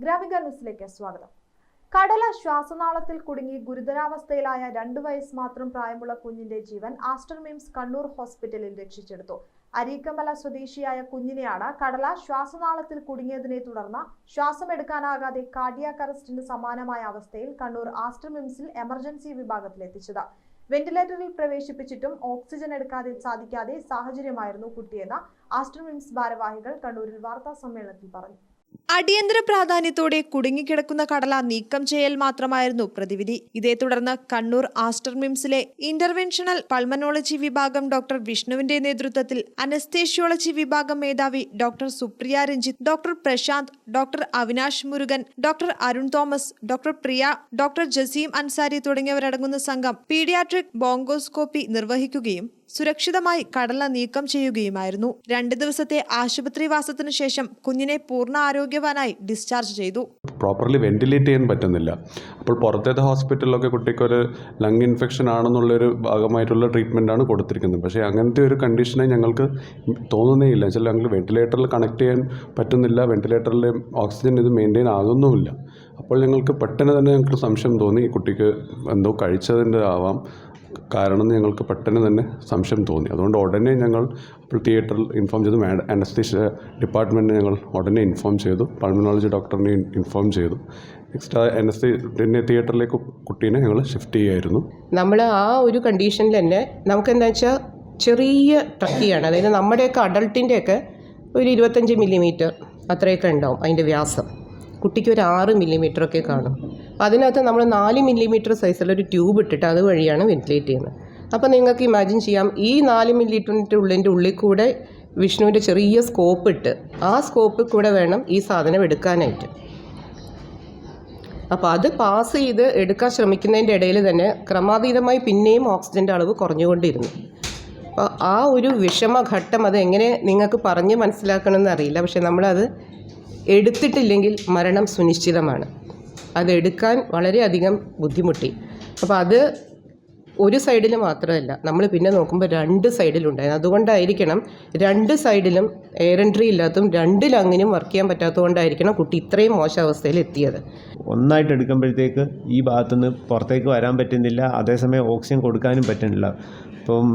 ഗ്രാമിക ന്യൂസിലേക്ക് സ്വാഗതം. കടല ശ്വാസനാളത്തിൽ കുടുങ്ങി ഗുരുതരാവസ്ഥയിലായ 2 വയസ്സ് മാത്രം പ്രായമുള്ള കുഞ്ഞിന്റെ ജീവൻ ആസ്റ്റർ മിംസ് കണ്ണൂർ ഹോസ്പിറ്റലിൽ രക്ഷിച്ചെടുത്തു. അരീക്കമല സ്വദേശിയായ കുഞ്ഞിനെയാണ് കടല ശ്വാസനാളത്തിൽ കുടുങ്ങിയതിനെ തുടർന്ന് ശ്വാസമെടുക്കാനാകാതെ കാർഡിയാക് അറസ്റ്റിന് സമാനമായ അവസ്ഥയിൽ കണ്ണൂർ ആസ്റ്റർ മിംസിൽ എമർജൻസി വിഭാഗത്തിലെത്തിച്ചത്. വെന്റിലേറ്ററിൽ പ്രവേശിപ്പിച്ചിട്ടും ഓക്സിജൻ എടുക്കാതെ സാധിക്കാതെ സാഹചര്യമായിരുന്നു കുട്ടിയെന്ന് ആസ്റ്റർ മിംസ് ഭാരവാഹികൾ കണ്ണൂരിൽ വാർത്താ സമ്മേളനത്തിൽ പറഞ്ഞു. അടിയന്തര പ്രാധാന്യത്തോടെ കുടുങ്ങിക്കിടക്കുന്ന കടല നീക്കം ചെയ്യൽ മാത്രമായിരുന്നു പ്രതിവിധി. ഇതേ തുടർന്ന് കണ്ണൂർ ആസ്റ്റർ മിംസിലെ ഇന്റർവെൻഷണൽ പൾമനോളജി വിഭാഗം ഡോക്ടർ വിഷ്ണുവിന്റെ നേതൃത്വത്തിൽ അനസ്തേഷ്യോളജി വിഭാഗം മേധാവി doctor Supriya Ranjith, doctor Prashanth, doctor Avinash Murugan, doctor Arun Thomas, doctor Priya, doctor Jaseem Ansari തുടങ്ങിയവരടങ്ങുന്ന സംഘം പീഡിയാട്രിക് ബോങ്കോസ്കോപ്പി നിർവഹിക്കുകയും സുരക്ഷിതമായി കടല നീക്കം ചെയ്യുകയുമായിരുന്നു. 2 ദിവസത്തെ ആശുപത്രിവാസത്തിനു ശേഷം കുഞ്ഞിനെ പൂർണ്ണ ആരോഗ്യവാനായി ഡിസ്ചാർജ് ചെയ്തു. പ്രോപ്പർലി വെന്റിലേറ്റ് ചെയ്യാൻ പറ്റുന്നില്ല. അപ്പോൾ പുറത്തേത്തെ ഹോസ്പിറ്റലിലൊക്കെ കുട്ടിക്കൊരു ലങ് ഇൻഫെക്ഷൻ ആണെന്നുള്ളൊരു ഭാഗമായിട്ടുള്ള ട്രീറ്റ്മെൻറ്റാണ് കൊടുത്തിരിക്കുന്നത്. പക്ഷേ അങ്ങനത്തെ ഒരു കണ്ടീഷനെ ഞങ്ങൾക്ക് തോന്നുന്നേ ഇല്ല. വെച്ചാൽ ഞങ്ങൾക്ക് വെന്റിലേറ്ററിൽ കണക്ട് ചെയ്യാൻ പറ്റുന്നില്ല, വെന്റിലേറ്ററിൽ ഓക്സിജൻ ഇത് മെയിൻറ്റെയിൻ ആകുന്നുമില്ല. അപ്പോൾ ഞങ്ങൾക്ക് പെട്ടെന്ന് തന്നെ ഞങ്ങൾക്ക് സംശയം തോന്നി, ഈ കുട്ടിക്ക് എന്തോ കഴിച്ചതിൻ്റെ ആവാം കാരണം ഞങ്ങൾക്ക് പെട്ടെന്ന് തന്നെ സംശയം തോന്നി. അതുകൊണ്ട് ഉടനെ ഞങ്ങൾ അപ്പോൾ തിയേറ്ററിൽ ഇൻഫോം ചെയ്തു. അനസ്തീഷ്യ ഡിപ്പാർട്ട്മെൻറ്റിനെ ഞങ്ങൾ ഉടനെ ഇൻഫോം ചെയ്തു, പൾമനോളജി ഡോക്ടറിനെ ഇൻഫോം ചെയ്തു. നെക്സ്റ്റ് പിന്നെ തിയേറ്ററിലേക്ക് കുട്ടീനെ ഞങ്ങൾ ഷിഫ്റ്റ് ചെയ്യുമായിരുന്നു. നമ്മൾ ആ ഒരു കണ്ടീഷനിൽ തന്നെ നമുക്ക് എന്താ വെച്ചാൽ ചെറിയ ട്രക്കിയാണ്, അതായത് നമ്മുടെയൊക്കെ അഡൾട്ടിൻ്റെയൊക്കെ ഒരു 25 മില്ലിമീറ്റർ അത്രയൊക്കെ ഉണ്ടാവും അതിൻ്റെ വ്യാസം. കുട്ടിക്ക് ഒരു 6 മില്ലിമീറ്ററൊക്കെ കാണും. അതിനകത്ത് നമ്മൾ 4 മില്ലിമീറ്റർ സൈസുള്ളൊരു ട്യൂബ് ഇട്ടിട്ട് അതുവഴിയാണ് വെന്റിലേറ്റ് ചെയ്യുന്നത്. അപ്പോൾ നിങ്ങൾക്ക് ഇമാജിൻ ചെയ്യാം, ഈ 4 മില്ലിമീറ്ററിൻ്റെ ഉള്ളിൽ കൂടെ വിഷ്ണുവിൻ്റെ ചെറിയ സ്കോപ്പ് ഇട്ട് ആ സ്കോപ്പിൽ കൂടെ വേണം ഈ സാധനം എടുക്കാനായിട്ട്. അപ്പോൾ അത് പാസ് ചെയ്ത് എടുക്കാൻ ശ്രമിക്കുന്നതിൻ്റെ ഇടയിൽ തന്നെ ക്രമാതീതമായി പിന്നെയും ഓക്സിജൻ്റെ അളവ് കുറഞ്ഞുകൊണ്ടിരുന്നു. അപ്പോൾ ആ ഒരു വിഷമഘട്ടം അത് എങ്ങനെ നിങ്ങൾക്ക് പറഞ്ഞ് മനസ്സിലാക്കണമെന്ന് അറിയില്ല. പക്ഷേ നമ്മളത് എടുത്തിട്ടില്ലെങ്കിൽ മരണം സുനിശ്ചിതമാണ്. അതെടുക്കാൻ വളരെയധികം ബുദ്ധിമുട്ടി. അപ്പോൾ അത് ഒരു സൈഡിൽ മാത്രമല്ല, നമ്മൾ പിന്നെ നോക്കുമ്പോൾ 2 സൈഡിലുണ്ടായിരുന്നു. അതുകൊണ്ടായിരിക്കണം 2 സൈഡിലും എയർ എൻട്രി ഇല്ലാത്തതും 2 ലങ്ങിനും വർക്ക് ചെയ്യാൻ പറ്റാത്തതുകൊണ്ടായിരിക്കണം കുട്ടി ഇത്രയും മോശം അവസ്ഥയിൽ എത്തിയത്. ഒന്നായിട്ട് എടുക്കുമ്പോഴത്തേക്ക് ഈ ഭാഗത്തുനിന്ന് പുറത്തേക്ക് വരാൻ പറ്റുന്നില്ല, അതേസമയം ഓക്സിജൻ കൊടുക്കാനും പറ്റുന്നില്ല. അപ്പം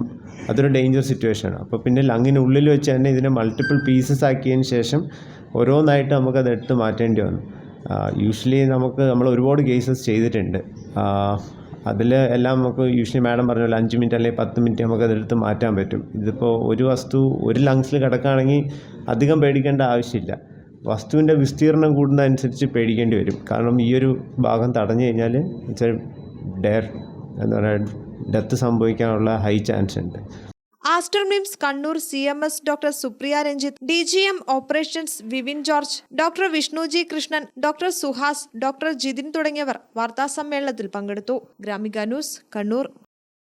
അതൊരു ഡേഞ്ചർ സിറ്റുവേഷനാണ്. അപ്പോൾ പിന്നെ ലങ്ങിനുള്ളിൽ വെച്ച് തന്നെ ഇതിനെ മൾട്ടിപ്പിൾ പീസസ് ആക്കിയതിന് ശേഷം ഓരോന്നായിട്ട് നമുക്കത് എടുത്ത് മാറ്റേണ്ടി വന്നു. യൂഷ്വലി നമ്മൾ ഒരുപാട് കേസസ് ചെയ്തിട്ടുണ്ട്. അതിൽ എല്ലാം നമുക്ക് യൂഷ്വലി മാഡം പറഞ്ഞ പോലെ 5 മിനിറ്റ് അല്ലെങ്കിൽ 10 മിനിറ്റ് നമുക്കതെടുത്ത് മാറ്റാൻ പറ്റും. ഇതിപ്പോൾ ഒരു വസ്തു ഒരു ലങ്സിൽ കിടക്കുകയാണെങ്കിൽ അധികം പേടിക്കേണ്ട ആവശ്യമില്ല. വസ്തുവിൻ്റെ വിസ്തീർണം കൂടുന്നതനുസരിച്ച് പേടിക്കേണ്ടി വരും. കാരണം ഈ ഒരു ഭാഗം തടഞ്ഞു കഴിഞ്ഞാൽ എന്താ പറയുക, ഡെത്ത് സംഭവിക്കാനുള്ള ഹൈ ചാൻസ് ഉണ്ട്. Aster MIMS Kannur CMS doctor Supriya Ranjith, DGM operations Vivin George, doctor Vishnu G Krishnan, doctor Suhas, doctor Jithin തുടങ്ങിയവർ വാർത്താസമ്മേളനത്തിൽ പങ്കെടുത്തു. ഗ്രാമിക ന്യൂസ്, കണ്ണൂർ.